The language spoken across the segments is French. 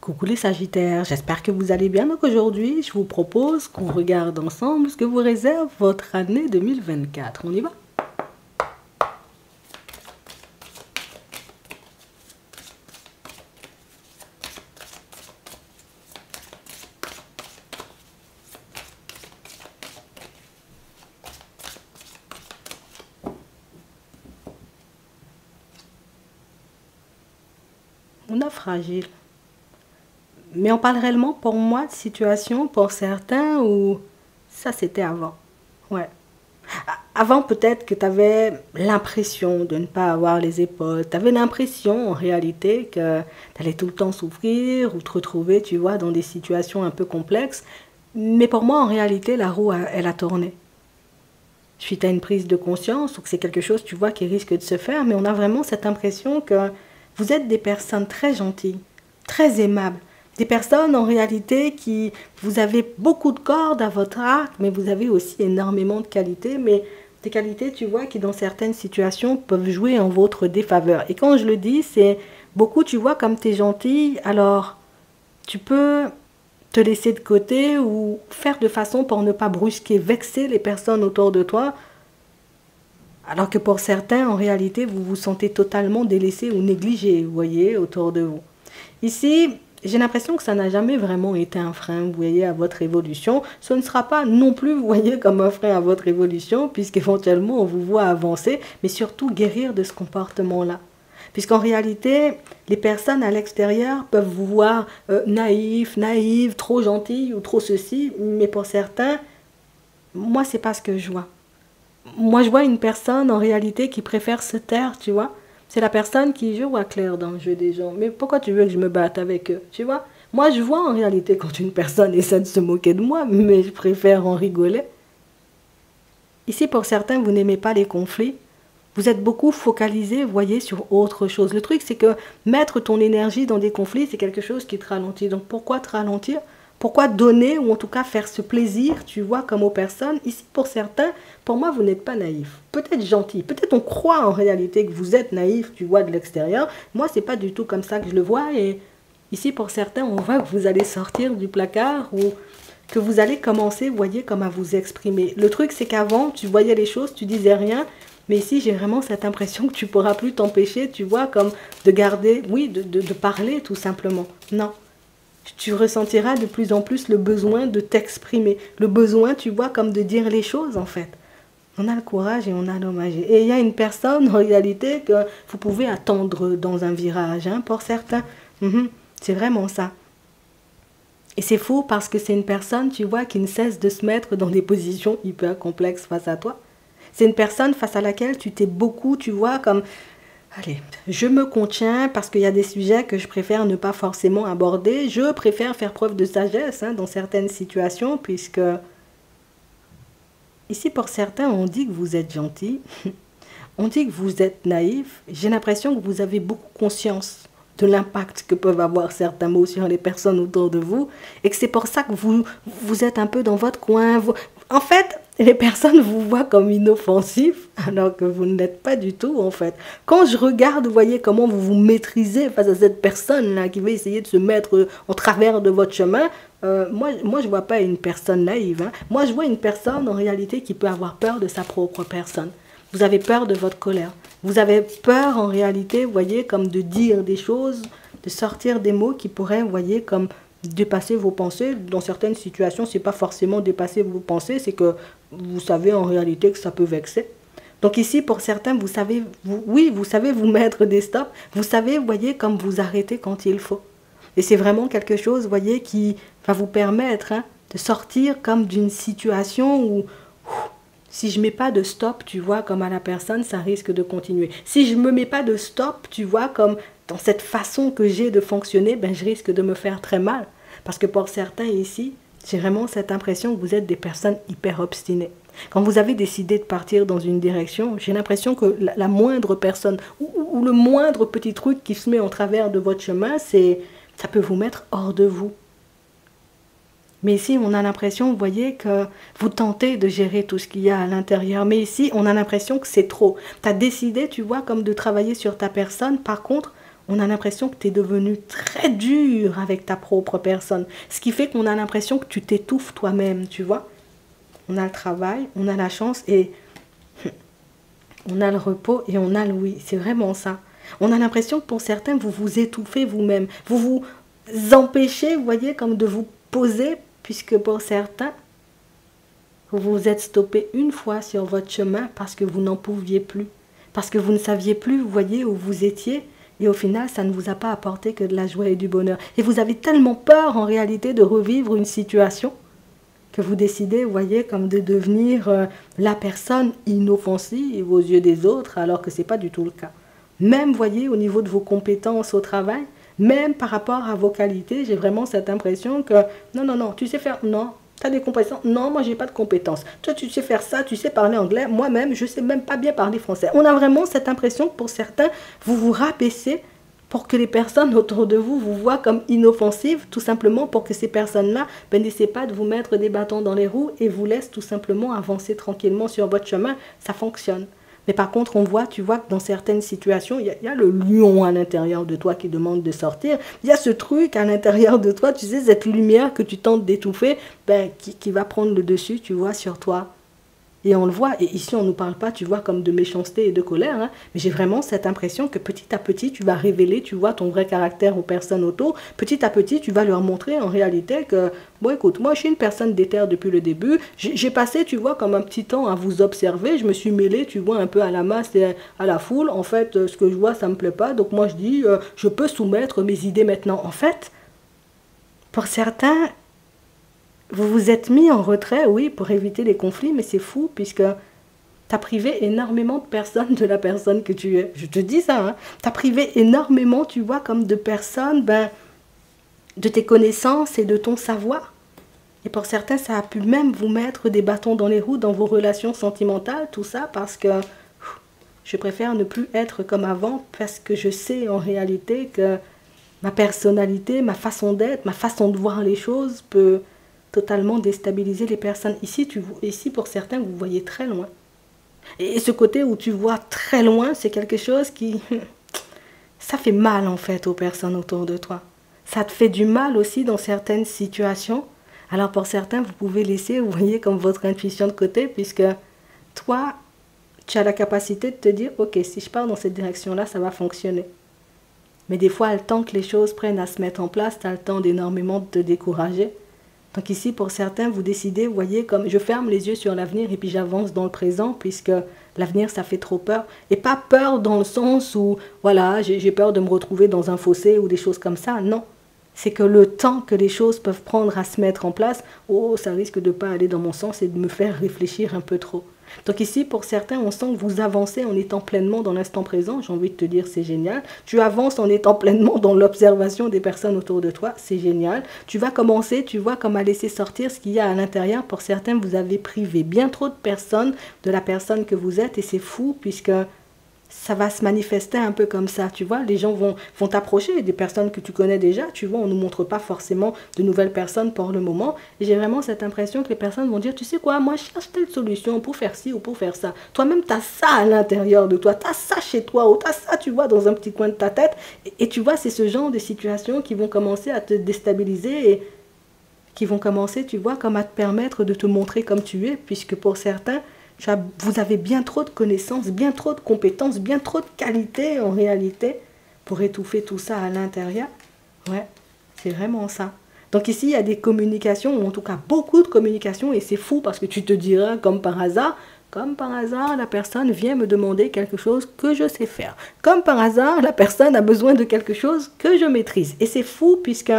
Coucou les Sagittaires, j'espère que vous allez bien. Donc aujourd'hui, je vous propose qu'on regarde ensemble ce que vous réserve votre année 2024. On y va? On a fragile. Mais on parle réellement pour moi de situation pour certains où ça c'était avant. Ouais. Avant peut-être que tu avais l'impression de ne pas avoir les épaules. Tu avais l'impression en réalité que tu allais tout le temps souffrir ou te retrouver, tu vois, dans des situations un peu complexes. Mais pour moi en réalité la roue elle a tourné. Suite à une prise de conscience ou que c'est quelque chose, tu vois, qui risque de se faire. Mais on a vraiment cette impression que vous êtes des personnes très gentilles, très aimables. Des personnes en réalité qui, vous avez beaucoup de cordes à votre arc, mais vous avez aussi énormément de qualités, mais des qualités, tu vois, qui dans certaines situations peuvent jouer en votre défaveur. Et quand je le dis, c'est beaucoup, tu vois, comme tu es gentille, alors tu peux te laisser de côté ou faire de façon pour ne pas brusquer, vexer les personnes autour de toi, alors que pour certains, en réalité, vous vous sentez totalement délaissé ou négligé, vous voyez, autour de vous. Ici, j'ai l'impression que ça n'a jamais vraiment été un frein, vous voyez, à votre évolution. Ce ne sera pas non plus, vous voyez, comme un frein à votre évolution, puisqu'éventuellement, on vous voit avancer, mais surtout guérir de ce comportement-là. Puisqu'en réalité, les personnes à l'extérieur peuvent vous voir naïf, naïve, trop gentille ou trop ceci, mais pour certains, moi, c'est pas ce que je vois. Moi, je vois une personne en réalité qui préfère se taire, tu vois. C'est la personne qui, je vois clair dans le jeu des gens. Mais pourquoi tu veux que je me batte avec eux, tu vois? Moi, je vois en réalité quand une personne essaie de se moquer de moi, mais je préfère en rigoler. Ici, pour certains, vous n'aimez pas les conflits. Vous êtes beaucoup focalisé, voyez, sur autre chose. Le truc, c'est que mettre ton énergie dans des conflits, c'est quelque chose qui te ralentit. Donc, pourquoi te ralentir? Pourquoi donner, ou en tout cas faire ce plaisir, tu vois, comme aux personnes? Ici, pour certains, pour moi, vous n'êtes pas naïf. Peut-être gentil. Peut-être on croit en réalité que vous êtes naïf, tu vois, de l'extérieur. Moi, c'est pas du tout comme ça que je le vois. Et ici, pour certains, on voit que vous allez sortir du placard ou que vous allez commencer, vous voyez, comme à vous exprimer. Le truc, c'est qu'avant, tu voyais les choses, tu disais rien. Mais ici, j'ai vraiment cette impression que tu pourras plus t'empêcher, tu vois, comme de garder, oui, de parler tout simplement. Non. Tu ressentiras de plus en plus le besoin de t'exprimer. Le besoin, tu vois, comme de dire les choses, en fait. On a le courage et on a l'hommage. Et il y a une personne, en réalité, que vous pouvez attendre dans un virage, hein, pour certains. C'est vraiment ça. Et c'est faux parce que c'est une personne, tu vois, qui ne cesse de se mettre dans des positions hyper complexes face à toi. C'est une personne face à laquelle tu t'es beaucoup, tu vois, comme, allez, je me contiens parce qu'il y a des sujets que je préfère ne pas forcément aborder. Je préfère faire preuve de sagesse, hein, dans certaines situations, puisque ici, pour certains, on dit que vous êtes gentil, on dit que vous êtes naïf. J'ai l'impression que vous avez beaucoup conscience de l'impact que peuvent avoir certains mots sur les personnes autour de vous, et que c'est pour ça que vous êtes un peu dans votre coin. En fait, les personnes vous voient comme inoffensif, alors que vous ne l'êtes pas du tout, en fait. Quand je regarde, vous voyez comment vous vous maîtrisez face à cette personne-là qui va essayer de se mettre en travers de votre chemin. Moi, je ne vois pas une personne naïve, hein. Moi, je vois une personne, en réalité, qui peut avoir peur de sa propre personne. Vous avez peur de votre colère. Vous avez peur, en réalité, vous voyez, comme de dire des choses, de sortir des mots qui pourraient, vous voyez, comme dépasser vos pensées. Dans certaines situations, ce n'est pas forcément dépasser vos pensées, c'est que vous savez en réalité que ça peut vexer. Donc ici, pour certains, vous savez, oui, vous savez vous mettre des stops. Vous savez, vous voyez, comme vous arrêter quand il faut. Et c'est vraiment quelque chose, vous voyez, qui va vous permettre, hein, de sortir comme d'une situation où si je ne mets pas de stop, tu vois, comme à la personne, ça risque de continuer. Si je ne me mets pas de stop, tu vois, comme dans cette façon que j'ai de fonctionner, ben, je risque de me faire très mal. Parce que pour certains ici, j'ai vraiment cette impression que vous êtes des personnes hyper obstinées. Quand vous avez décidé de partir dans une direction, j'ai l'impression que la moindre personne ou le moindre petit truc qui se met en travers de votre chemin, ça peut vous mettre hors de vous. Mais ici, on a l'impression, vous voyez, que vous tentez de gérer tout ce qu'il y a à l'intérieur. Mais ici, on a l'impression que c'est trop. Tu as décidé, tu vois, comme de travailler sur ta personne. Par contre, on a l'impression que tu es devenu très dur avec ta propre personne. Ce qui fait qu'on a l'impression que tu t'étouffes toi-même, tu vois. On a le travail, on a la chance et on a le repos et on a le oui. C'est vraiment ça. On a l'impression que pour certains, vous vous étouffez vous-même. Vous vous empêchez, vous voyez, comme de vous poser, puisque pour certains, vous vous êtes stoppé une fois sur votre chemin parce que vous n'en pouviez plus. Parce que vous ne saviez plus, vous voyez, où vous étiez. Et au final, ça ne vous a pas apporté que de la joie et du bonheur. Et vous avez tellement peur, en réalité, de revivre une situation que vous décidez, vous voyez, comme de devenir la personne inoffensive aux yeux des autres, alors que ce n'est pas du tout le cas. Même, vous voyez, au niveau de vos compétences au travail, même par rapport à vos qualités, j'ai vraiment cette impression que, non, tu sais faire, non, tu as des compétences, non, moi, j'ai pas de compétences. Toi, tu sais faire ça, tu sais parler anglais, moi-même, je sais même pas bien parler français. On a vraiment cette impression que pour certains, vous vous rabaissez pour que les personnes autour de vous vous voient comme inoffensives, tout simplement pour que ces personnes-là n'essaient pas de vous mettre des bâtons dans les roues et vous laissent tout simplement avancer tranquillement sur votre chemin. Ça fonctionne. Mais par contre, on voit, tu vois que dans certaines situations, il y a le lion à l'intérieur de toi qui demande de sortir. Il y a ce truc à l'intérieur de toi, tu sais, cette lumière que tu tentes d'étouffer, qui va prendre le dessus, tu vois, sur toi. Et on le voit, et ici on ne nous parle pas, tu vois, comme de méchanceté et de colère, hein, mais j'ai vraiment cette impression que petit à petit, tu vas révéler, tu vois, ton vrai caractère aux personnes autour. Petit à petit, tu vas leur montrer en réalité que, bon écoute, moi je suis une personne déterre depuis le début, j'ai passé, tu vois, comme un petit temps à vous observer, je me suis mêlé, tu vois, un peu à la masse et à la foule. En fait, ce que je vois, ça ne me plaît pas, donc moi je dis, je peux soumettre mes idées maintenant. En fait, pour certains, vous vous êtes mis en retrait, oui, pour éviter les conflits, mais c'est fou puisque tu as privé énormément de personnes de la personne que tu es. Je te dis ça, hein. Tu as privé énormément, tu vois, comme de personnes, de tes connaissances et de ton savoir. Et pour certains, ça a pu même vous mettre des bâtons dans les roues dans vos relations sentimentales, tout ça, parce que je préfère ne plus être comme avant, parce que je sais en réalité que ma personnalité, ma façon d'être, ma façon de voir les choses peut totalement déstabiliser les personnes. Ici, pour certains, vous voyez très loin. Et ce côté où tu vois très loin, c'est quelque chose qui... ça fait mal en fait aux personnes autour de toi. Ça te fait du mal aussi dans certaines situations. Alors pour certains, vous pouvez laisser, vous voyez, comme votre intuition de côté, puisque toi, tu as la capacité de te dire, ok, si je pars dans cette direction-là, ça va fonctionner. Mais des fois, le temps que les choses prennent à se mettre en place, tu as le temps d'énormément de te décourager. Donc ici, pour certains, vous décidez, vous voyez, comme je ferme les yeux sur l'avenir et puis j'avance dans le présent, puisque l'avenir, ça fait trop peur. Et pas peur dans le sens où, voilà, j'ai peur de me retrouver dans un fossé ou des choses comme ça. Non, c'est que le temps que les choses peuvent prendre à se mettre en place, oh, ça risque de ne pas aller dans mon sens et de me faire réfléchir un peu trop. Donc ici, pour certains, on sent que vous avancez en étant pleinement dans l'instant présent. J'ai envie de te dire, c'est génial. Tu avances en étant pleinement dans l'observation des personnes autour de toi. C'est génial. Tu vas commencer, tu vois, comme à laisser sortir ce qu'il y a à l'intérieur. Pour certains, vous avez privé bien trop de personnes de la personne que vous êtes. Et c'est fou puisque ça va se manifester un peu comme ça, tu vois. Les gens vont t'approcher, des personnes que tu connais déjà, tu vois. On ne nous montre pas forcément de nouvelles personnes pour le moment. Et j'ai vraiment cette impression que les personnes vont dire, tu sais quoi, moi je cherche telle solution pour faire ci ou pour faire ça. Toi-même, tu as ça à l'intérieur de toi, tu as ça chez toi, ou tu as ça, tu vois, dans un petit coin de ta tête. Et tu vois, c'est ce genre de situations qui vont commencer à te déstabiliser et qui vont commencer, tu vois, comme à te permettre de te montrer comme tu es, puisque pour certains, vous avez bien trop de connaissances, bien trop de compétences, bien trop de qualités en réalité pour étouffer tout ça à l'intérieur. Ouais, c'est vraiment ça. Donc ici, il y a des communications, ou en tout cas beaucoup de communications, et c'est fou parce que tu te diras, comme par hasard, la personne vient me demander quelque chose que je sais faire. Comme par hasard, la personne a besoin de quelque chose que je maîtrise. Et c'est fou puisque...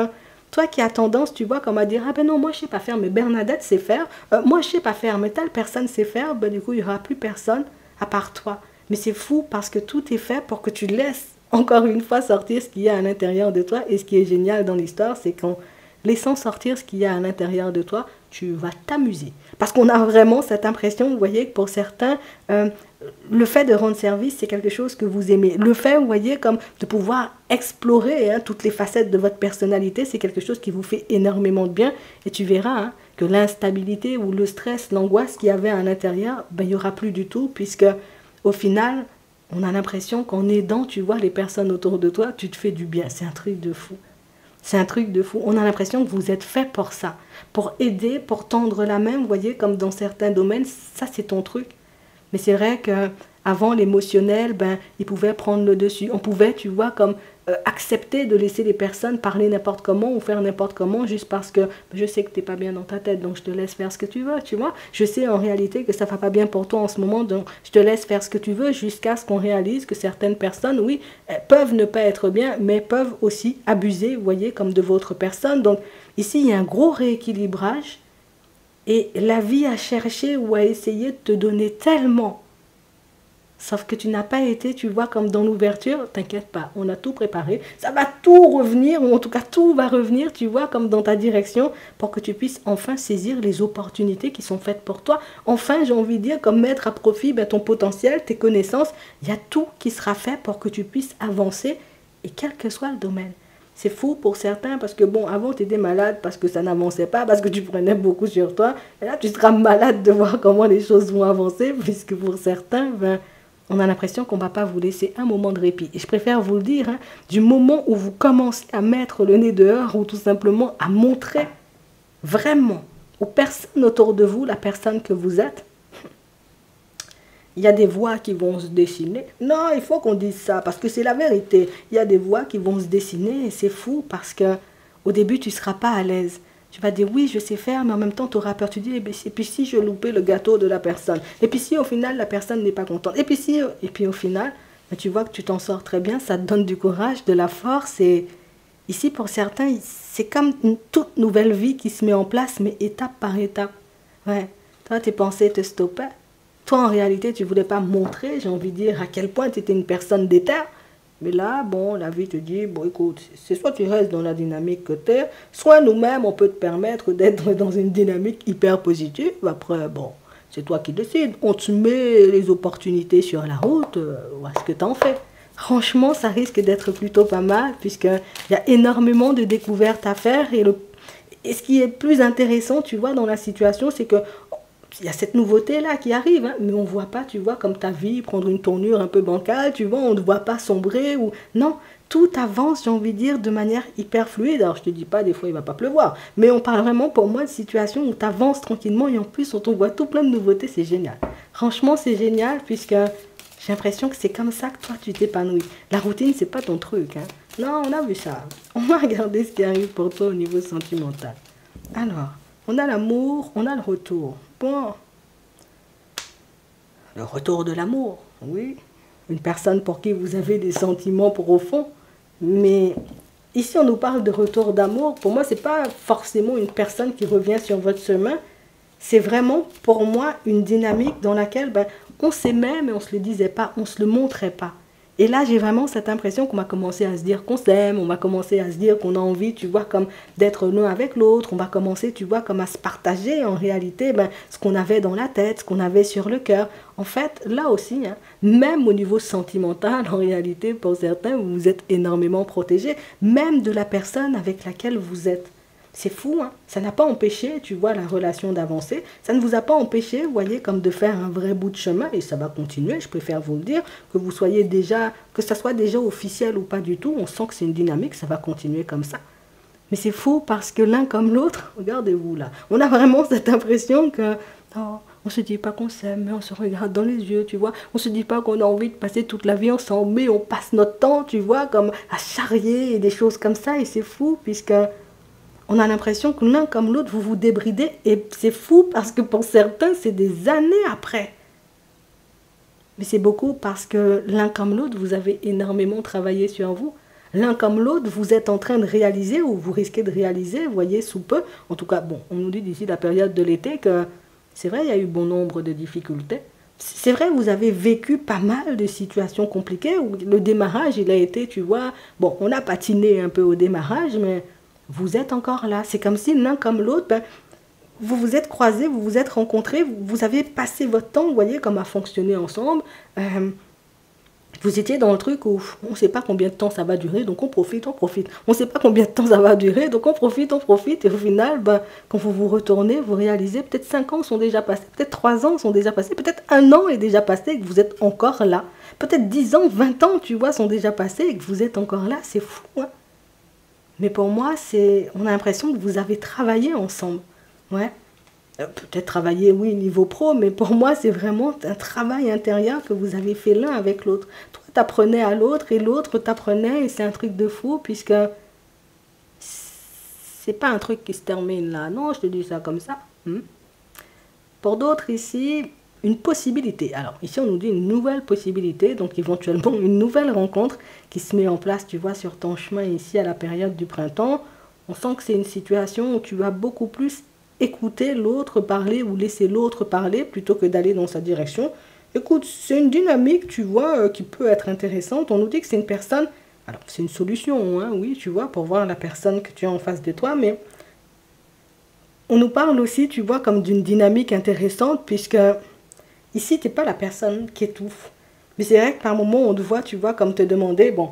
toi qui as tendance, tu vois, comme à dire, ah ben non, moi je sais pas faire, mais Bernadette sait faire, moi je sais pas faire, mais telle personne sait faire, ben du coup il n'y aura plus personne à part toi. Mais c'est fou parce que tout est fait pour que tu laisses encore une fois sortir ce qu'il y a à l'intérieur de toi. Et ce qui est génial dans l'histoire, c'est qu'en laissant sortir ce qu'il y a à l'intérieur de toi, tu vas t'amuser. Parce qu'on a vraiment cette impression, vous voyez, que pour certains, le fait de rendre service, c'est quelque chose que vous aimez. Le fait, vous voyez, comme de pouvoir explorer toutes les facettes de votre personnalité, c'est quelque chose qui vous fait énormément de bien. Et tu verras que l'instabilité ou le stress, l'angoisse qu'il y avait à l'intérieur, ben, il n'y aura plus du tout, puisque au final, On a l'impression qu'en aidant, tu vois, les personnes autour de toi, tu te fais du bien. C'est un truc de fou. C'est un truc de fou. On a l'impression que vous êtes fait pour ça. Pour aider, pour tendre la main, vous voyez, comme dans certains domaines, ça c'est ton truc. Mais c'est vrai qu'avant, l'émotionnel, ben, il pouvait prendre le dessus. On pouvait, tu vois, comme accepter de laisser les personnes parler n'importe comment ou faire n'importe comment juste parce que je sais que tu n'es pas bien dans ta tête, donc je te laisse faire ce que tu veux, tu vois. Je sais en réalité que ça ne va pas bien pour toi en ce moment, donc je te laisse faire ce que tu veux jusqu'à ce qu'on réalise que certaines personnes, oui, peuvent ne pas être bien, mais peuvent aussi abuser, vous voyez, comme de votre personne. Donc ici, il y a un gros rééquilibrage et la vie a cherché ou a essayé de te donner tellement. Sauf que tu n'as pas été, tu vois, comme dans l'ouverture, t'inquiète pas, on a tout préparé, ça va tout revenir, ou en tout cas tout va revenir, tu vois, comme dans ta direction, pour que tu puisses enfin saisir les opportunités qui sont faites pour toi. Enfin, j'ai envie de dire, comme mettre à profit ben, ton potentiel, tes connaissances, il y a tout qui sera fait pour que tu puisses avancer, et quel que soit le domaine. C'est fou pour certains parce que bon, avant tu étais malade parce que ça n'avançait pas, parce que tu prenais beaucoup sur toi, et là tu seras malade de voir comment les choses vont avancer, puisque pour certains, ben, on a l'impression qu'on ne va pas vous laisser un moment de répit. Et je préfère vous le dire, hein, du moment où vous commencez à mettre le nez dehors ou tout simplement à montrer vraiment aux personnes autour de vous la personne que vous êtes, il y a des voix qui vont se dessiner. Non, il faut qu'on dise ça parce que c'est la vérité. Il y a des voix qui vont se dessiner et c'est fou parce que au début, tu ne seras pas à l'aise. Tu vas dire oui, je sais faire, mais en même temps, tu auras peur. Tu dis, et puis si je loupais le gâteau de la personne, et puis si au final, la personne n'est pas contente, et puis au final, tu vois que tu t'en sors très bien, ça te donne du courage, de la force. Et ici, pour certains, c'est comme une toute nouvelle vie qui se met en place, mais étape par étape. Ouais. Toi, tes pensées te stoppaient. Toi, en réalité, tu ne voulais pas montrer, j'ai envie de dire, à quel point tu étais une personne déterre. Mais là, bon, la vie te dit, bon, écoute, c'est soit tu restes dans la dynamique que tu es, soit nous-mêmes, on peut te permettre d'être dans une dynamique hyper positive. Après, bon, c'est toi qui décides. On te met les opportunités sur la route, voilà ce que tu en fais. Franchement, ça risque d'être plutôt pas mal, puisqu'il y a énormément de découvertes à faire. Et ce qui est plus intéressant, tu vois, dans la situation, c'est que il y a cette nouveauté-là qui arrive, hein, mais on ne voit pas, tu vois, comme ta vie prendre une tournure un peu bancale, tu vois, on ne voit pas sombrer, ou non, tout avance, j'ai envie de dire, de manière hyper fluide. Alors, je ne te dis pas, des fois, il ne va pas pleuvoir, mais on parle vraiment, pour moi, de situation où tu avances tranquillement, et en plus, on te voit tout plein de nouveautés, c'est génial. Franchement, c'est génial, puisque j'ai l'impression que c'est comme ça que toi, tu t'épanouis. La routine, c'est pas ton truc, hein. Non, on a vu ça. On va regarder ce qui arrive pour toi au niveau sentimental. Alors, on a l'amour, on a le retour. Bon, le retour de l'amour, oui. Une personne pour qui vous avez des sentiments profonds. Mais ici, on nous parle de retour d'amour. Pour moi, ce n'est pas forcément une personne qui revient sur votre chemin. C'est vraiment, pour moi, une dynamique dans laquelle ben, on s'aimait, mais on ne se le disait pas, on ne se le montrait pas. Et là, j'ai vraiment cette impression qu'on va commencer à se dire qu'on s'aime, on va commencer à se dire qu'on a envie, tu vois, comme d'être l'un avec l'autre, on va commencer, tu vois, comme à se partager en réalité ben, ce qu'on avait dans la tête, ce qu'on avait sur le cœur. En fait, là aussi, hein, même au niveau sentimental, en réalité, pour certains, vous êtes énormément protégé, même de la personne avec laquelle vous êtes. C'est fou, hein? Ça n'a pas empêché, tu vois, la relation d'avancer. Ça ne vous a pas empêché, vous voyez, comme de faire un vrai bout de chemin, et ça va continuer, je préfère vous le dire, que vous soyez déjà, que ça soit déjà officiel ou pas du tout, on sent que c'est une dynamique, ça va continuer comme ça. Mais c'est fou parce que l'un comme l'autre, regardez-vous là, on a vraiment cette impression que, oh, on se dit pas qu'on s'aime, mais on se regarde dans les yeux, tu vois. On se dit pas qu'on a envie de passer toute la vie ensemble, mais on passe notre temps, tu vois, comme à charrier et des choses comme ça, et c'est fou puisque on a l'impression que l'un comme l'autre, vous vous débridez. Et c'est fou parce que pour certains, c'est des années après. Mais c'est beaucoup parce que l'un comme l'autre, vous avez énormément travaillé sur vous. L'un comme l'autre, vous êtes en train de réaliser ou vous risquez de réaliser, vous voyez, sous peu. En tout cas, bon, on nous dit d'ici la période de l'été que c'est vrai, il y a eu bon nombre de difficultés. C'est vrai, vous avez vécu pas mal de situations compliquées où le démarrage, il a été, tu vois, bon, on a patiné un peu au démarrage, mais vous êtes encore là. C'est comme si l'un comme l'autre, ben, vous vous êtes croisés, vous vous êtes rencontrés, vous avez passé votre temps, vous voyez, comme à fonctionner ensemble. Vous étiez dans le truc où on ne sait pas combien de temps ça va durer, donc on profite, on profite. On ne sait pas combien de temps ça va durer, donc on profite, on profite. Et au final, ben, quand vous vous retournez, vous réalisez peut-être 5 ans sont déjà passés, peut-être 3 ans sont déjà passés, peut-être 1 an est déjà passé et que vous êtes encore là. Peut-être 10 ans, 20 ans, tu vois, sont déjà passés et que vous êtes encore là. C'est fou, hein. Mais pour moi, on a l'impression que vous avez travaillé ensemble. Ouais. Peut-être travailler, oui, niveau pro, mais pour moi, c'est vraiment un travail intérieur que vous avez fait l'un avec l'autre. Toi, t'apprenais à l'autre et l'autre t'apprenait et c'est un truc de fou puisque c'est pas un truc qui se termine là. Non, je te dis ça comme ça. Pour d'autres ici, une possibilité. Alors ici, on nous dit une nouvelle possibilité, donc éventuellement une nouvelle rencontre qui se met en place, tu vois, sur ton chemin ici à la période du printemps. On sent que c'est une situation où tu vas beaucoup plus écouter l'autre parler ou laisser l'autre parler plutôt que d'aller dans sa direction. Écoute, c'est une dynamique, tu vois, qui peut être intéressante. On nous dit que c'est une personne... Alors, c'est une solution, hein, oui, tu vois, pour voir la personne que tu as en face de toi, mais on nous parle aussi, tu vois, comme d'une dynamique intéressante, puisque ici, tu n'es pas la personne qui étouffe. Mais c'est vrai que par moments, on te voit, tu vois, comme te demander, bon,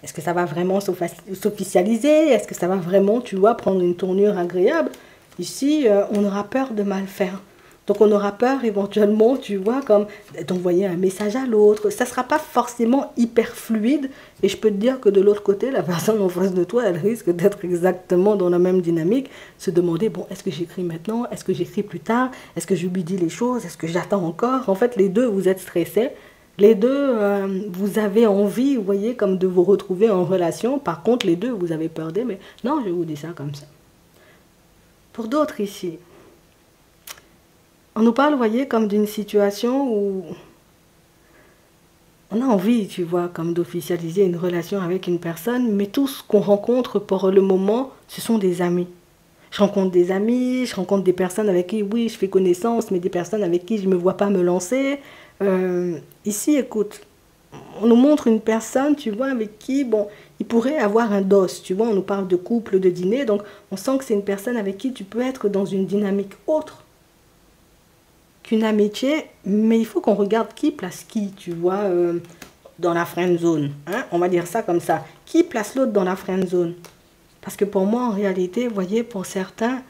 est-ce que ça va vraiment s'officialiser? Est-ce que ça va vraiment, tu vois, prendre une tournure agréable? Ici, on aura peur de mal faire. Donc, on aura peur éventuellement, tu vois, comme d'envoyer un message à l'autre. Ça ne sera pas forcément hyper fluide. Et je peux te dire que de l'autre côté, la personne en face de toi, elle risque d'être exactement dans la même dynamique. Se demander, bon, est-ce que j'écris maintenant? Est-ce que j'écris plus tard? Est-ce que je lui dis les choses? Est-ce que j'attends encore? En fait, les deux, vous êtes stressés. Les deux, vous avez envie, vous voyez, comme de vous retrouver en relation. Par contre, les deux, vous avez peur d'aimer. Non, je vous dis ça comme ça. Pour d'autres ici, on nous parle, vous voyez, comme d'une situation où on a envie, tu vois, comme d'officialiser une relation avec une personne, mais tout ce qu'on rencontre pour le moment, ce sont des amis. Je rencontre des amis, je rencontre des personnes avec qui, oui, je fais connaissance, mais des personnes avec qui je ne me vois pas me lancer. Ici, écoute, on nous montre une personne, tu vois, avec qui, bon, il pourrait avoir un dos, tu vois, on nous parle de couple, de dîner, donc on sent que c'est une personne avec qui tu peux être dans une dynamique autre qu'une amitié, mais il faut qu'on regarde qui place qui, tu vois, dans la friend zone, hein, on va dire ça comme ça. Qui place l'autre dans la friend zone? Parce que pour moi, en réalité, vous voyez, pour certains,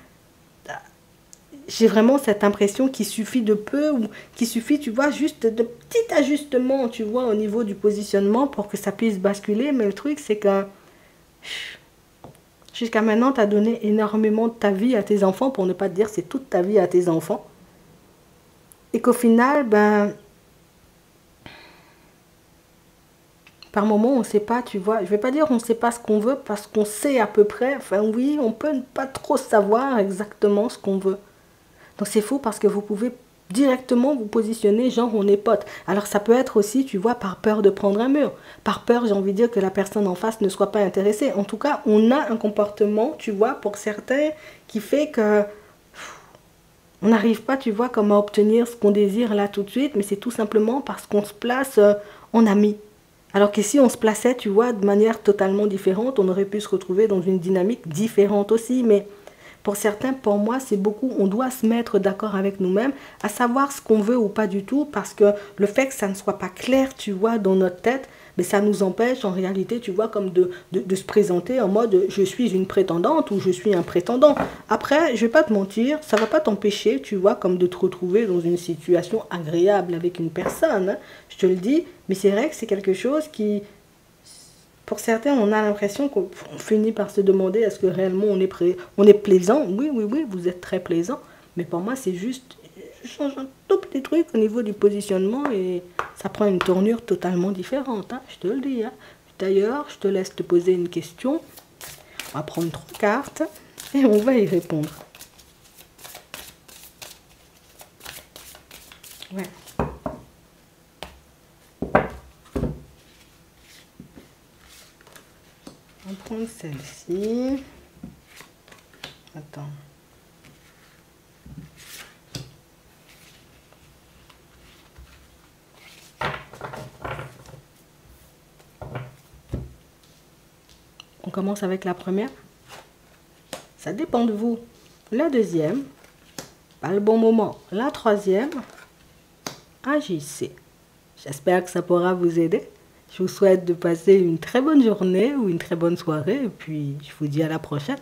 j'ai vraiment cette impression qu'il suffit de peu, ou qu'il suffit, tu vois, juste de petits ajustements, tu vois, au niveau du positionnement pour que ça puisse basculer. Mais le truc, c'est que jusqu'à maintenant, tu as donné énormément de ta vie à tes enfants, pour ne pas te dire c'est toute ta vie à tes enfants. Et qu'au final, ben, par moment, on ne sait pas, tu vois, je ne vais pas dire on ne sait pas ce qu'on veut, parce qu'on sait à peu près, enfin oui, on peut ne pas trop savoir exactement ce qu'on veut. Donc c'est fou parce que vous pouvez directement vous positionner genre on est potes. Alors ça peut être aussi, tu vois, par peur de prendre un mur. Par peur, j'ai envie de dire, que la personne en face ne soit pas intéressée. En tout cas, on a un comportement, tu vois, pour certains, qui fait que on n'arrive pas, tu vois, comme à obtenir ce qu'on désire là tout de suite, mais c'est tout simplement parce qu'on se place en ami. Alors que si on se plaçait, tu vois, de manière totalement différente, on aurait pu se retrouver dans une dynamique différente aussi, mais pour certains, pour moi, c'est beaucoup, on doit se mettre d'accord avec nous-mêmes, à savoir ce qu'on veut ou pas du tout, parce que le fait que ça ne soit pas clair, tu vois, dans notre tête, mais ça nous empêche en réalité, tu vois, comme de se présenter en mode je suis une prétendante ou je suis un prétendant. Après, je vais pas te mentir, ça va pas t'empêcher, tu vois, comme de te retrouver dans une situation agréable avec une personne, hein, je te le dis, mais c'est vrai que c'est quelque chose qui... Pour certains, on a l'impression qu'on finit par se demander est-ce que réellement on est plaisant. Oui, oui, oui, vous êtes très plaisant. Mais pour moi, c'est juste, je change un tout petit truc au niveau du positionnement et ça prend une tournure totalement différente. Hein, je te le dis. Hein. D'ailleurs, je te laisse te poser une question. On va prendre 3 cartes et on va y répondre. Ouais. On va prendre celle-ci. Attends. On commence avec la première. Ça dépend de vous. La deuxième, pas le bon moment. La troisième, agissez. J'espère que ça pourra vous aider. Je vous souhaite de passer une très bonne journée ou une très bonne soirée et puis je vous dis à la prochaine.